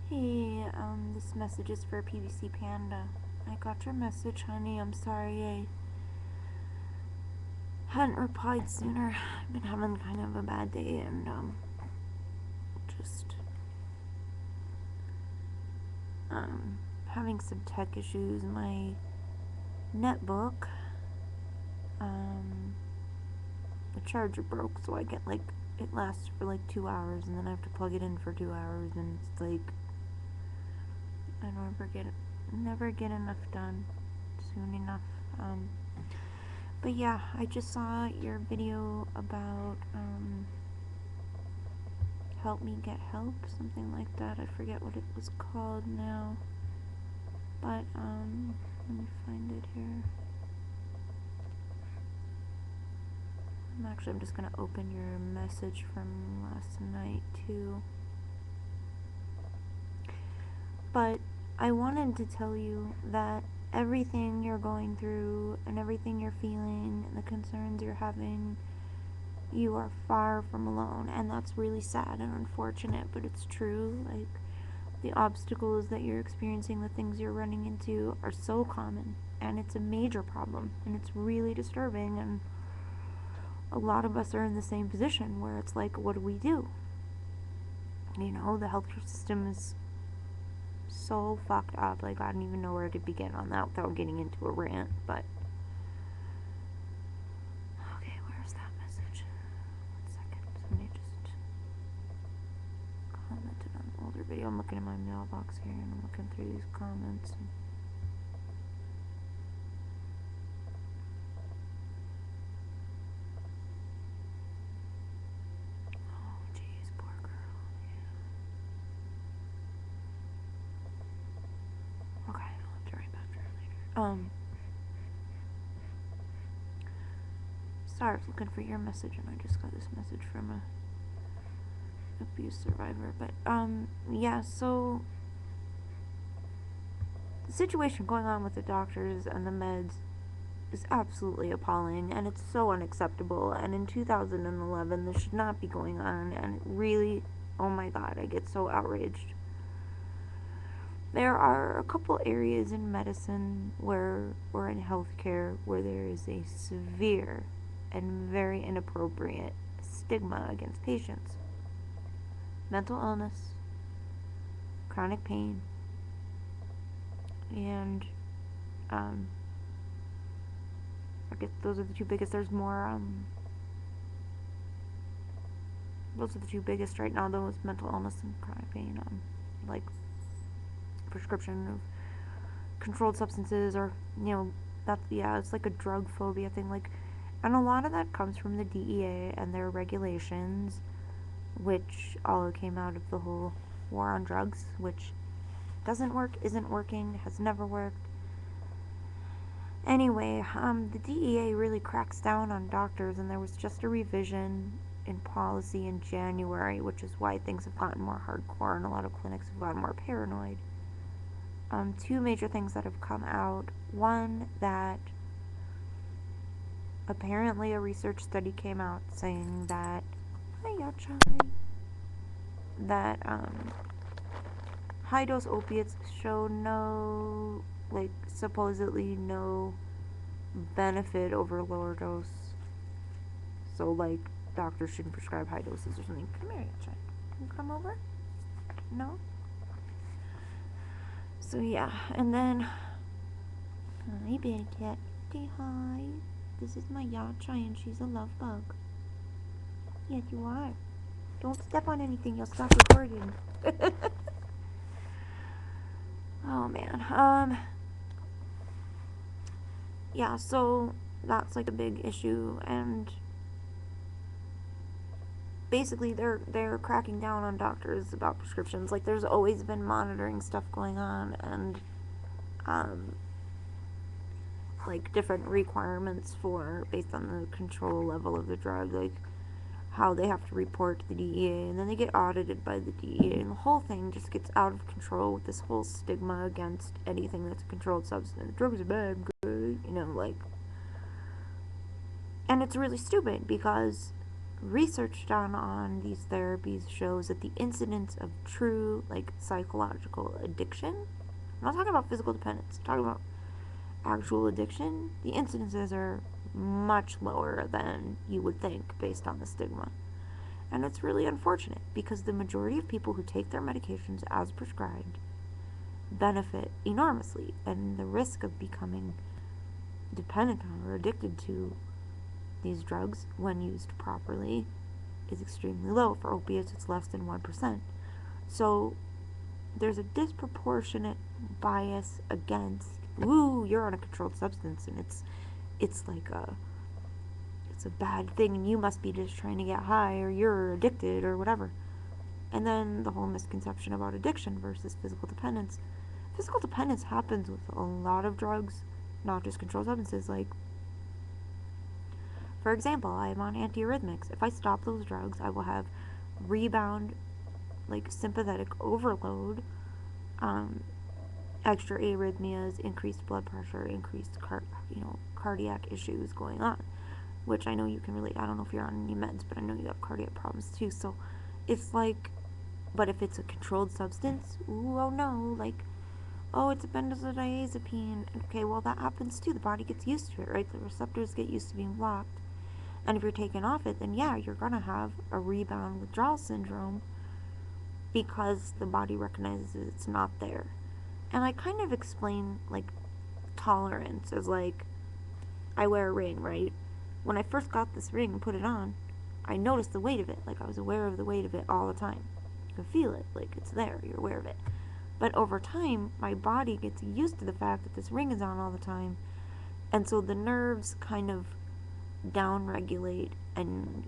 Hey, this message is for PVCPANDA. I got your message, honey. I'm sorry I hadn't replied sooner. I've been having kind of a bad day and, just, having some tech issues. My netbook, the charger broke, so I get, it lasts for, 2 hours, and then I have to plug it in for 2 hours, and it's, I never get enough done soon enough. But yeah, I just saw your video about, help me get help, something like that. I forget what it was called now. But, let me find it here. I'm just gonna open your message from last night, too. But I wanted to tell you that everything you're going through and everything you're feeling and the concerns you're having, you are far from alone. And that's really sad and unfortunate, but it's true. The obstacles that you're experiencing, the things you're running into are so common, and it's a major problem, and it's really disturbing. And a lot of us are in the same position where it's like, what do we do? The healthcare system is so fucked up. I don't even know where to begin on that without getting into a rant. But okay, where's that message? 1 second. Somebody just commented on an older video. I'm looking in my mailbox here, and I'm looking through these comments. Oh, jeez, poor girl. Yeah. Okay, I'll have to write back to her later. Sorry, I was looking for your message, and I just got this message from a abuse survivor. But yeah, so the situation going on with the doctors and the meds is absolutely appalling, and it's so unacceptable. And in 2011, this should not be going on, and it really, oh my god, I get so outraged. There are a couple areas in medicine or in healthcare where there is a severe and very inappropriate stigma against patients. Mental illness, chronic pain, and I guess those are the two biggest. There's more, those are the two biggest right now, though, is mental illness and chronic pain. Prescription of controlled substances, or, it's like a drug phobia thing, and a lot of that comes from the DEA and their regulations, which all came out of the whole war on drugs, which doesn't work, isn't working, has never worked. Anyway, the DEA really cracks down on doctors, and there was just a revision in policy in January, which is why things have gotten more hardcore and a lot of clinics have gotten more paranoid. Two major things that have come out. One, that apparently a research study came out saying that high-dose opiates show no, supposedly no benefit over lower dose. So, doctors shouldn't prescribe high doses or something. Come here, Yachai. Can you come over? No? So, yeah. And then, hi, big cat. Say hi. This is my Yachai, and she's a love bug. Yes, you are. Don't step on anything. You'll stop recording. Oh, man. Yeah, so that's, a big issue, and basically they're cracking down on doctors about prescriptions. There's always been monitoring stuff going on, and, different requirements based on the control level of the drug, how they have to report to the DEA, and then they get audited by the DEA, and the whole thing just gets out of control with this whole stigma against anything that's a controlled substance. Drugs are bad, good, and it's really stupid, because research done on these therapies shows that the incidence of true, like, psychological addiction, I'm not talking about physical dependence, I'm talking about actual addiction, the incidences are much lower than you would think based on the stigma. And it's really unfortunate because the majority of people who take their medications as prescribed benefit enormously, and the risk of becoming dependent on or addicted to these drugs, when used properly, is extremely low. For opiates, it's less than 1%. So there's a disproportionate bias against, ooh, you're on a controlled substance, and it's like it's a bad thing, and you must be just trying to get high, or you're addicted, or whatever. And then the whole misconception about addiction versus physical dependence. Physical dependence happens with a lot of drugs, not just controlled substances. Like, for example, I'm on antiarrhythmics. If I stop those drugs, I will have rebound, like sympathetic overload, extra arrhythmias, increased blood pressure, increased cardiac issues going on, which I know you can relate. I don't know if you're on any meds, but I know you have cardiac problems too. So it's like, but if it's a controlled substance, ooh, oh no, like, oh, it's a benzodiazepine. Okay, well, that happens too. The body gets used to it, right? The receptors get used to being blocked. And if you're taken off it, then yeah, you're going to have a rebound withdrawal syndrome because the body recognizes it's not there. And I kind of explain, like, tolerance as, like, I wear a ring, right? When I first got this ring and put it on, I noticed the weight of it. Like, I was aware of the weight of it all the time. You can feel it. Like, it's there. You're aware of it. But over time, my body gets used to the fact that this ring is on all the time. And so the nerves kind of downregulate and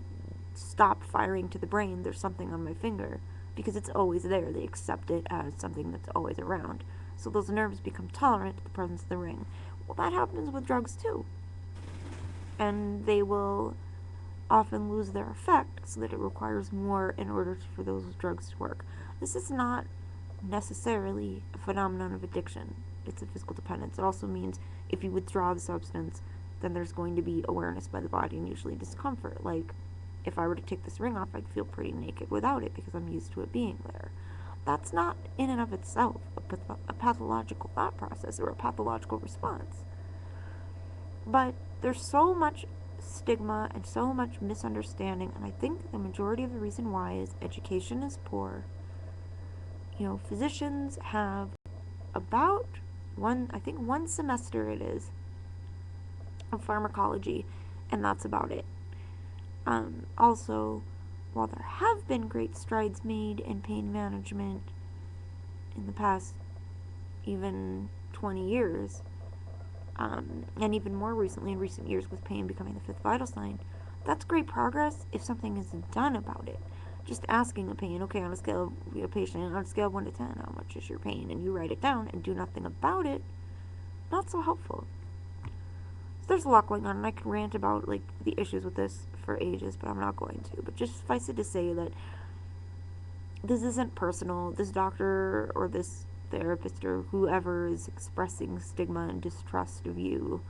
stop firing to the brain. There's something on my finger because it's always there. They accept it as something that's always around. So those nerves become tolerant to the presence of the ring. Well, that happens with drugs too. And they will often lose their effect so that it requires more in order for those drugs to work. This is not necessarily a phenomenon of addiction. It's a physical dependence. It also means if you withdraw the substance, then there's going to be awareness by the body and usually discomfort. Like, if I were to take this ring off, I'd feel pretty naked without it because I'm used to it being there. That's not in and of itself a pathological thought process or a pathological response. But there's so much stigma and so much misunderstanding, and I think the majority of the reason why is education is poor. Physicians have about one semester it is of pharmacology, and that's about it. Also, while there have been great strides made in pain management in the past even 20 years, and even more recently in recent years with pain becoming the fifth vital sign, that's great progress if something isn't done about it. Just asking a patient, okay, on a scale of a patient, on a scale of 1 to 10, how much is your pain? And you write it down and do nothing about it, not so helpful. So there's a lot going on, and I could rant about, like, the issues with this for ages, but I'm not going to. But just suffice it to say that this isn't personal. This doctor or this therapist or whoever is expressing stigma and distrust of you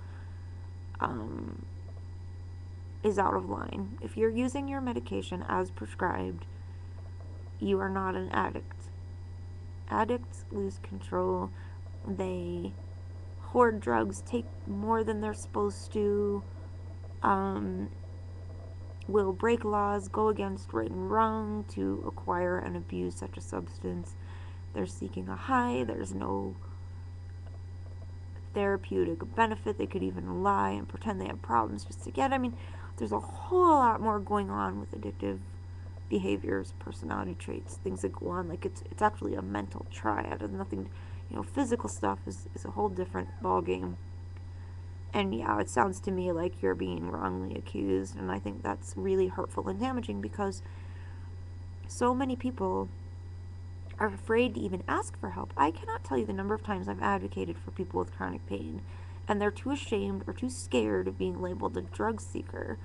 is out of line. If you're using your medication as prescribed, you are not an addict. Addicts lose control. They hoard drugs, take more than they're supposed to, will break laws, go against right and wrong to acquire and abuse such a substance. They're seeking a high. There's no therapeutic benefit. They could even lie and pretend they have problems just to get. I mean, there's a whole lot more going on with addictive behaviors, personality traits, things that go on. Like, it's actually a mental triad. And nothing, physical stuff is a whole different ballgame. And yeah, it sounds to me like you're being wrongly accused, and I think that's really hurtful and damaging because so many people are afraid to even ask for help. I cannot tell you the number of times I've advocated for people with chronic pain, and they're too ashamed or too scared of being labeled a drug seeker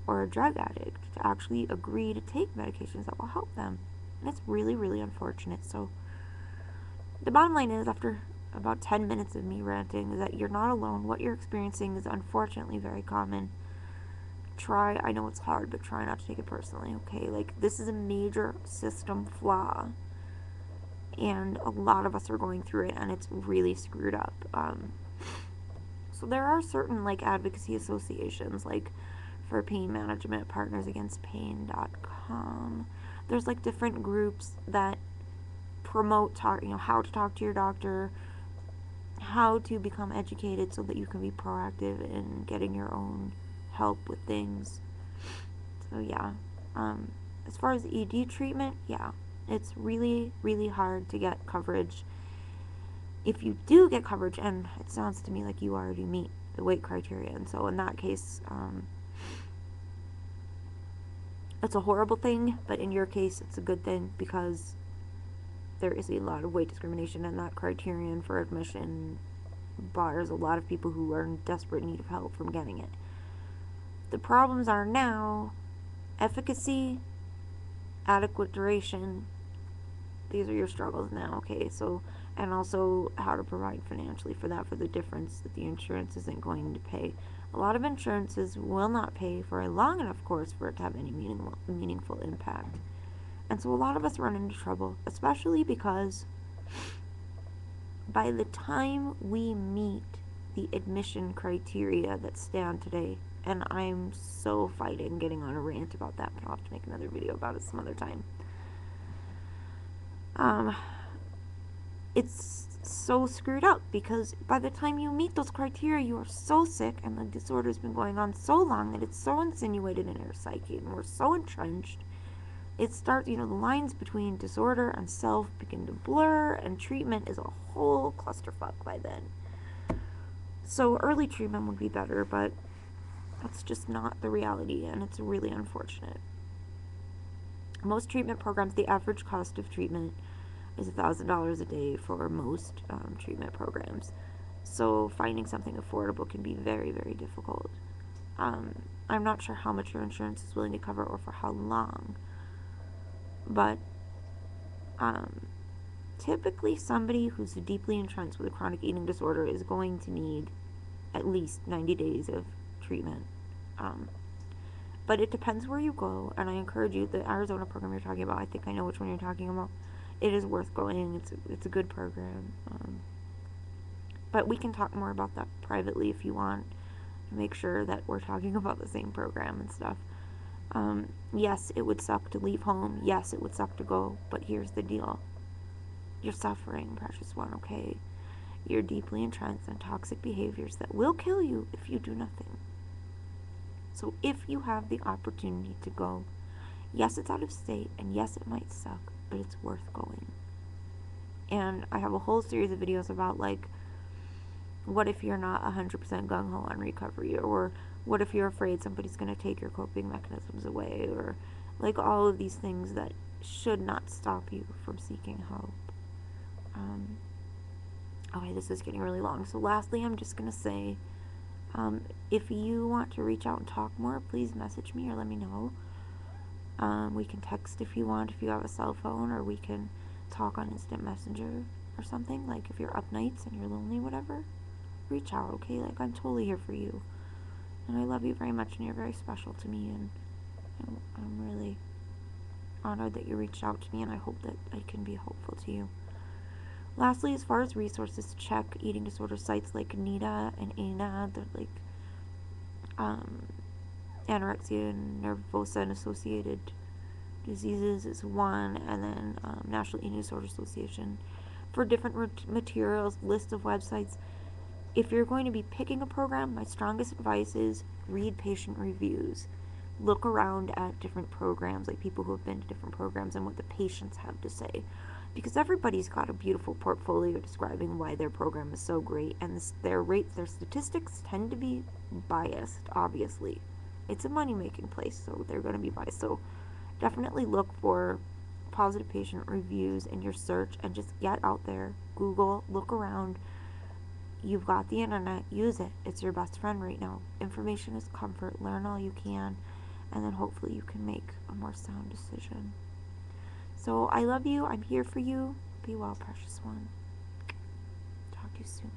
or a drug addict to actually agree to take medications that will help them. And it's really, really unfortunate. So the bottom line is, after about 10 minutes of me ranting, is that you're not alone. What you're experiencing is unfortunately very common. try, I know it's hard, but try not to take it personally, okay? Like, this is a major system flaw, and a lot of us are going through it, and it's really screwed up. So there are certain, like, advocacy associations, like for pain management, Partners Against Pain.com. There's, like, different groups that promote how to talk to your doctor, how to become educated so that you can be proactive in getting your own help with things. So yeah, as far as ED treatment, yeah, it's really, really hard to get coverage. If you do get coverage, and it sounds to me like you already meet the weight criteria, and so in that case, it's a horrible thing, but in your case, it's a good thing because there is a lot of weight discrimination, and that criterion for admission bars a lot of people who are in desperate need of help from getting it. The problems are now efficacy, adequate duration. These are your struggles now, okay? So, and also how to provide financially for that, for the difference that the insurance isn't going to pay. A lot of insurances will not pay for a long enough course for it to have any meaningful impact. And so a lot of us run into trouble, especially because by the time we meet the admission criteria that stand today, and I'm so fighting getting on a rant about that, but I'll have to make another video about it some other time. It's so screwed up because by the time you meet those criteria, you are so sick and the disorder's been going on so long that it's so insinuated in our psyche and we're so entrenched. It starts, the lines between disorder and self begin to blur, and treatment is a whole clusterfuck by then. So early treatment would be better, but that's just not the reality, and it's really unfortunate. Most treatment programs, the average cost of treatment is $1,000 a day for most treatment programs. So finding something affordable can be very, very difficult. I'm not sure how much your insurance is willing to cover or for how long. But typically somebody who's deeply entrenched with a chronic eating disorder is going to need at least 90 days of treatment. But it depends where you go, and I encourage you, the Arizona program you're talking about, I think I know which one you're talking about. It is worth going. It's a good program. But we can talk more about that privately if you want, to make sure that we're talking about the same program and stuff. Yes, it would suck to leave home. Yes, it would suck to go. But here's the deal. You're suffering, precious one, okay? You're deeply entrenched in toxic behaviors that will kill you if you do nothing. So if you have the opportunity to go, yes, it's out of state, and yes, it might suck, but it's worth going. And I have a whole series of videos about, like, what if you're not 100% gung-ho on recovery, or what if you're afraid somebody's going to take your coping mechanisms away, or like all of these things that should not stop you from seeking help. Okay, this is getting really long. So lastly, I'm just going to say, if you want to reach out and talk more, please message me or let me know. We can text if you want, if you have a cell phone, or we can talk on instant messenger or something. Like if you're up nights and you're lonely, whatever, reach out, okay? Like, I'm totally here for you. And I love you very much, and you're very special to me, and I'm really honored that you reached out to me, and I hope that I can be helpful to you. Lastly, as far as resources, check eating disorder sites like NIDA and ANA. They're like anorexia and nervosa and associated diseases is one, and then National Eating Disorder Association. For different materials, list of websites. If you're going to be picking a program, my strongest advice is read patient reviews. Look around at different programs, like people who have been to different programs and what the patients have to say. Because everybody's got a beautiful portfolio describing why their program is so great, and their statistics tend to be biased, obviously. It's a money-making place, so they're going to be biased. So definitely look for positive patient reviews in your search, and just get out there, Google, look around. You've got the internet, use it. It's your best friend right now. Information is comfort. Learn all you can, and then hopefully you can make a more sound decision. So I love you. I'm here for you. Be well, precious one. Talk to you soon.